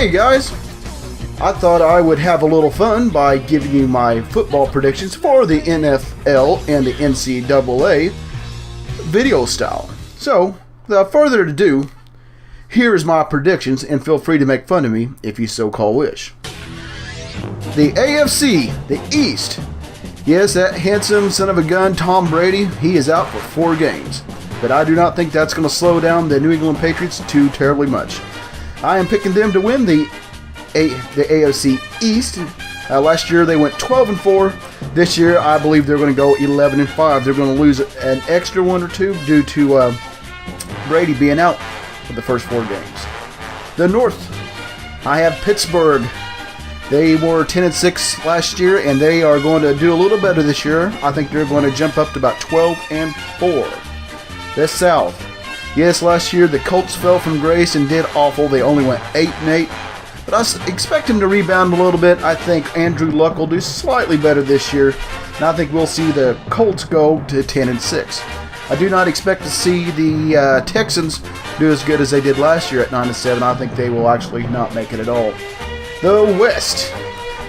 Hey guys, I thought I would have a little fun by giving you my football predictions for the NFL and the NCAA video style. So, without further ado, here is my predictions, and feel free to make fun of me if you so call wish. The AFC, the East. Yes, that handsome son of a gun, Tom Brady, he is out for 4 games. But I do not think that's going to slow down the New England Patriots too terribly much. I am picking them to win the AFC East. Last year they went 12-4. This year I believe they're going to go 11-5. They're going to lose an extra 1 or 2 due to Brady being out for the first 4 games. The North, I have Pittsburgh. They were 10-6 last year, and they are going to do a little better this year. I think they're going to jump up to about 12-4. The South. Yes, last year the Colts fell from grace and did awful. They only went 8-8. But I expect him to rebound a little bit. I think Andrew Luck will do slightly better this year. And I think we'll see the Colts go to 10-6. I do not expect to see the Texans do as good as they did last year at 9-7. I think they will actually not make it at all. The West.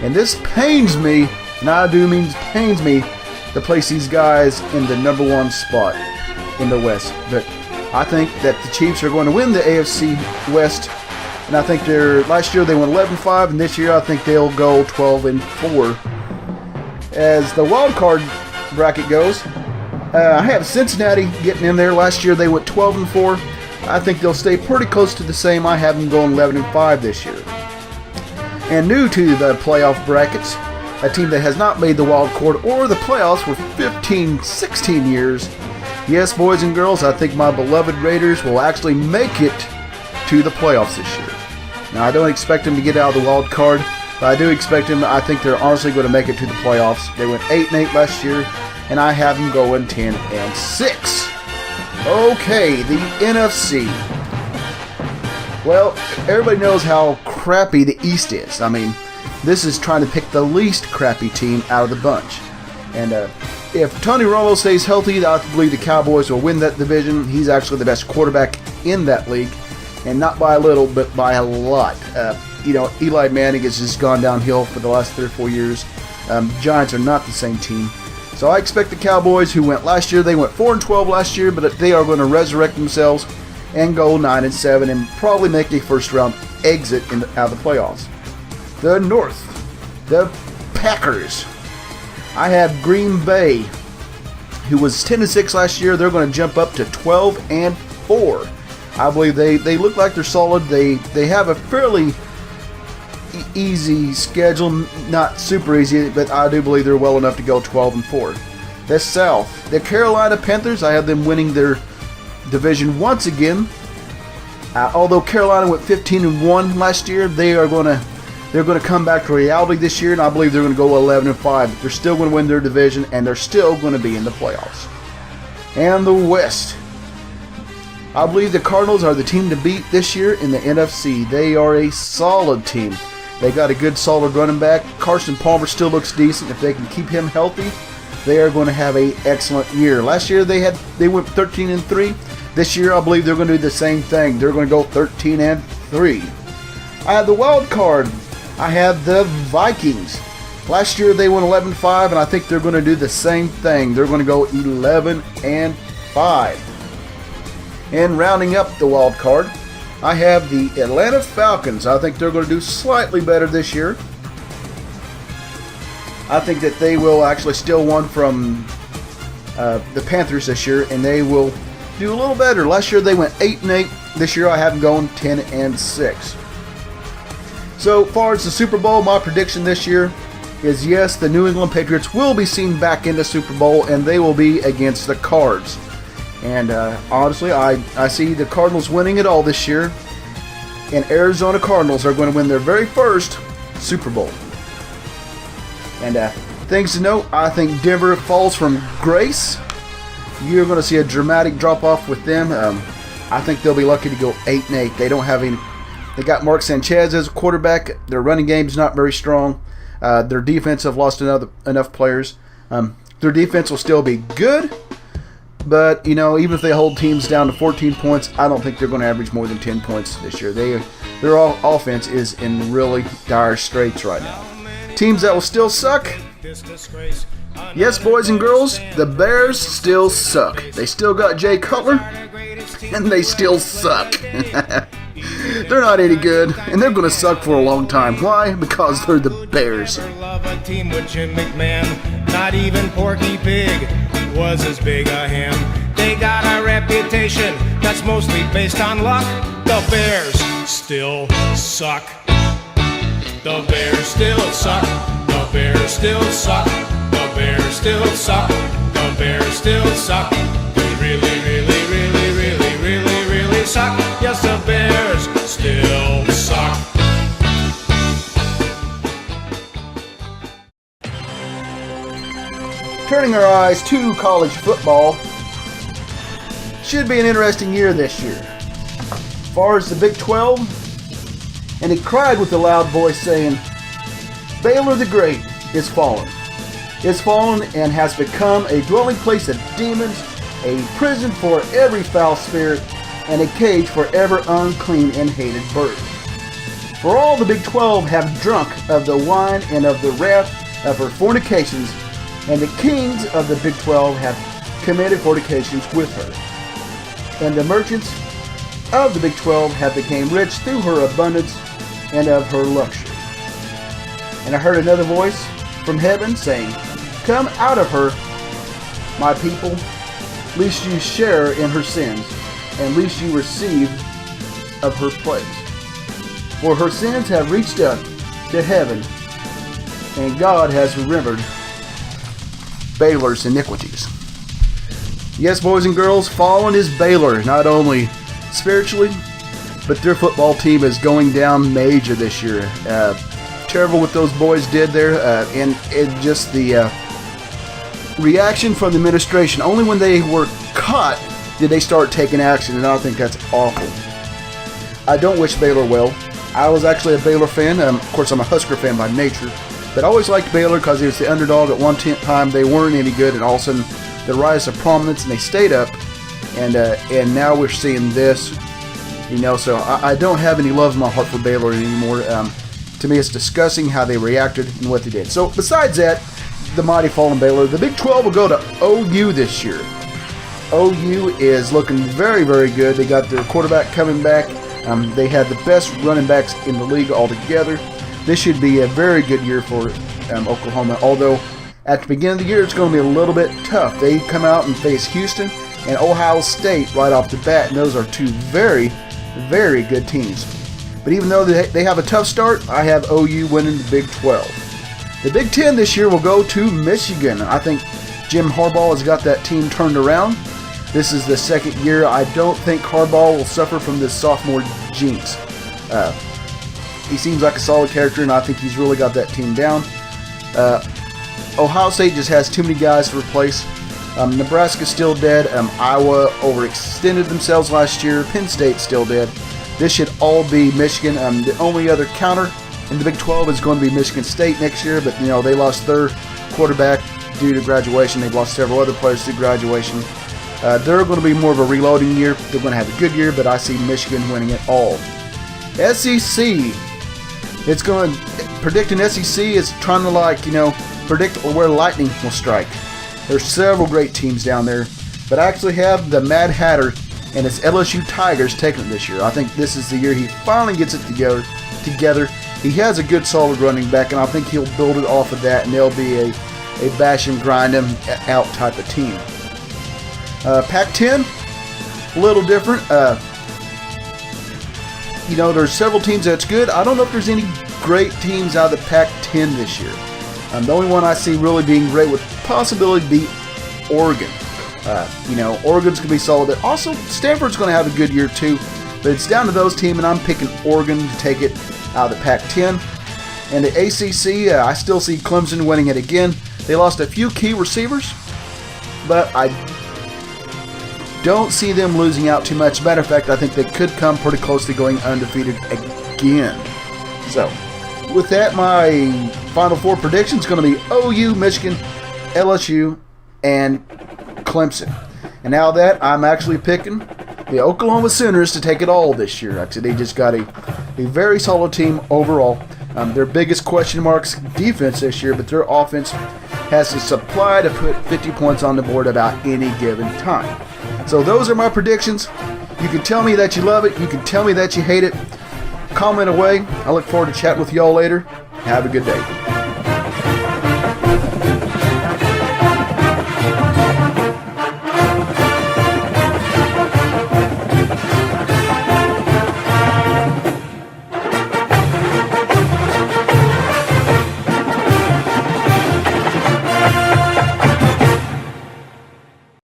And this pains me, and I do mean pains me, to place these guys in the number 1 spot in the West. But I think that the Chiefs are going to win the AFC West. And I think last year they went 11-5, and this year I think they'll go 12-4. As the wild card bracket goes, I have Cincinnati getting in there. Last year they went 12-4. I think they'll stay pretty close to the same. I have them going 11-5 this year. And new to the playoff brackets, a team that has not made the wild card or the playoffs for 15-16 years. Yes, boys and girls, I think my beloved Raiders will actually make it to the playoffs this year. Now, I don't expect them to get out of the wild card, but I do expect them. I think they're honestly going to make it to the playoffs. They went 8-8 last year, and I have them going 10-6. Okay, the NFC. Well, everybody knows how crappy the East is. I mean, this is trying to pick the least crappy team out of the bunch. And if Tony Romo stays healthy, I believe the Cowboys will win that division. He's actually the best quarterback in that league. And not by a little, but by a lot. Eli Manning has just gone downhill for the last 3 or 4 years. Giants are not the same team. So I expect the Cowboys, who went last year, they went 4-12 last year, but they are going to resurrect themselves and go 9-7 and probably make a first-round exit out of the playoffs. The North, the Packers. I have Green Bay, who was 10-6 last year. They're going to jump up to 12-4. I believe they look like they're solid. They have a fairly easy schedule, not super easy, but I do believe they're well enough to go 12-4. The South, the Carolina Panthers, I have them winning their division once again. Although Carolina went 15-1 last year, they're going to come back to reality this year, and I believe they're going to go 11-5. They're still going to win their division, and they're still going to be in the playoffs. And the West. I believe the Cardinals are the team to beat this year in the NFC. They are a solid team. They got a good, solid running back. Carson Palmer still looks decent. If they can keep him healthy, they are going to have an excellent year. Last year they went 13-3. This year I believe they're going to do the same thing. They're going to go 13-3. I have the wild card. I have the Vikings. Last year they went 11-5, and I think they're going to do the same thing. They're going to go 11-5. And rounding up the wild card, I have the Atlanta Falcons. I think they're going to do slightly better this year. I think that they will actually steal one from the Panthers this year, and they will do a little better. Last year they went 8-8. This year I have them going 10-6. So far as the Super Bowl, my prediction this year is yes, the New England Patriots will be seen back in the Super Bowl, and they will be against the Cards. And honestly, I see the Cardinals winning it all this year. And Arizona Cardinals are going to win their very first Super Bowl. And things to note, I think Denver falls from grace. You're going to see a dramatic drop-off with them. I think they'll be lucky to go 8-8. They don't have any. They got Mark Sanchez as a quarterback. Their running game's not very strong. Their defense have lost enough players. Their defense will still be good, But, you know, even if they hold teams down to 14 points, I don't think they're going to average more than 10 points this year. Their offense is in really dire straits right now. Teams that will still suck? Yes, boys and girls, the Bears still suck. They still got Jay Cutler, and they still suck. They're not any good, and they're going to suck for a long time. Why? Because they're the Bears. A team with Jim McMahon, not even Porky Pig was as big a him. They got a reputation that's mostly based on luck. The Bears still suck. The Bears still suck. The Bears still suck. The Bears still suck. The Bears still suck. They really, really, really, really, really, really suck. Yes, the Bears still suck. Turning our eyes to college football, should be an interesting year this year. As far as the Big 12, and he cried with a loud voice saying, Baylor the Great is fallen. Is fallen and has become a dwelling place of demons, a prison for every foul spirit, and a cage for every unclean and hated bird. For all the Big 12 have drunk of the wine and of the wrath of her fornications, and the kings of the Big 12 have committed fornications with her. And the merchants of the Big 12 have become rich through her abundance and of her luxury. And I heard another voice from heaven saying, Come out of her, my people, lest you share in her sins, and lest you receive of her plagues. For her sins have reached up to heaven, and God has remembered Baylor's iniquities. Yes, boys and girls, fallen is Baylor, not only spiritually, but their football team is going down major this year. Terrible what those boys did there, and just the reaction from the administration. Only when they were caught did they start taking action, and I think that's awful. I don't wish Baylor well. I was actually a Baylor fan. Of course, I'm a Husker fan by nature. But I always liked Baylor because he was the underdog. At one time, they weren't any good, and all of a sudden, the rise of prominence, and they stayed up. And now we're seeing this, you know. So I don't have any love in my heart for Baylor anymore. To me, it's disgusting how they reacted and what they did. So besides that, the mighty fallen Baylor, the Big 12 will go to OU this year. OU is looking very, very good. They got their quarterback coming back. They had the best running backs in the league altogether. This should be a very good year for Oklahoma, although at the beginning of the year it's going to be a little bit tough. They come out and face Houston and Ohio State right off the bat, and those are two very, very good teams. But even though they have a tough start, I have OU winning the Big 12. The Big 10 this year will go to Michigan. I think Jim Harbaugh has got that team turned around. This is the second year. I don't think Harbaugh will suffer from this sophomore jinx. He seems like a solid character, and I think he's really got that team down. Ohio State just has too many guys to replace. Nebraska's still dead. Iowa overextended themselves last year. Penn State's still dead. This should all be Michigan. The only other counter in the Big 12 is going to be Michigan State next year, but you know they lost their quarterback due to graduation. They've lost several other players through graduation. They're going to be more of a reloading year. They're going to have a good year, but I see Michigan winning it all. SEC. It's going predicting SEC is trying to predict where lightning will strike. There's several great teams down there, but I actually have the Mad Hatter and his LSU Tigers taking it this year. I think this is the year he finally gets it together. He has a good solid running back, and I think he'll build it off of that, and they'll be a bash and grind him out type of team. Pac-10, a little different. There's several teams that's good. I don't know if there's any great teams out of the Pac-10 this year. The only one I see really being great would possibly be Oregon. Oregon's going to be solid there. Also, Stanford's going to have a good year too. But it's down to those teams, and I'm picking Oregon to take it out of the Pac-10. And the ACC, I still see Clemson winning it again. They lost a few key receivers, but I don't see them losing out too much. Matter of fact, I think they could come pretty close to going undefeated again. So, with that, my Final Four prediction is going to be OU, Michigan, LSU, and Clemson. And now that I'm actually picking the Oklahoma Sooners to take it all this year. Actually, they just got a very solid team overall. Their biggest question marks defense this year, but their offense has the supply to put 50 points on the board about any given time. So those are my predictions. You can tell me that you love it. You can tell me that you hate it. Comment away. I look forward to chatting with y'all later. Have a good day.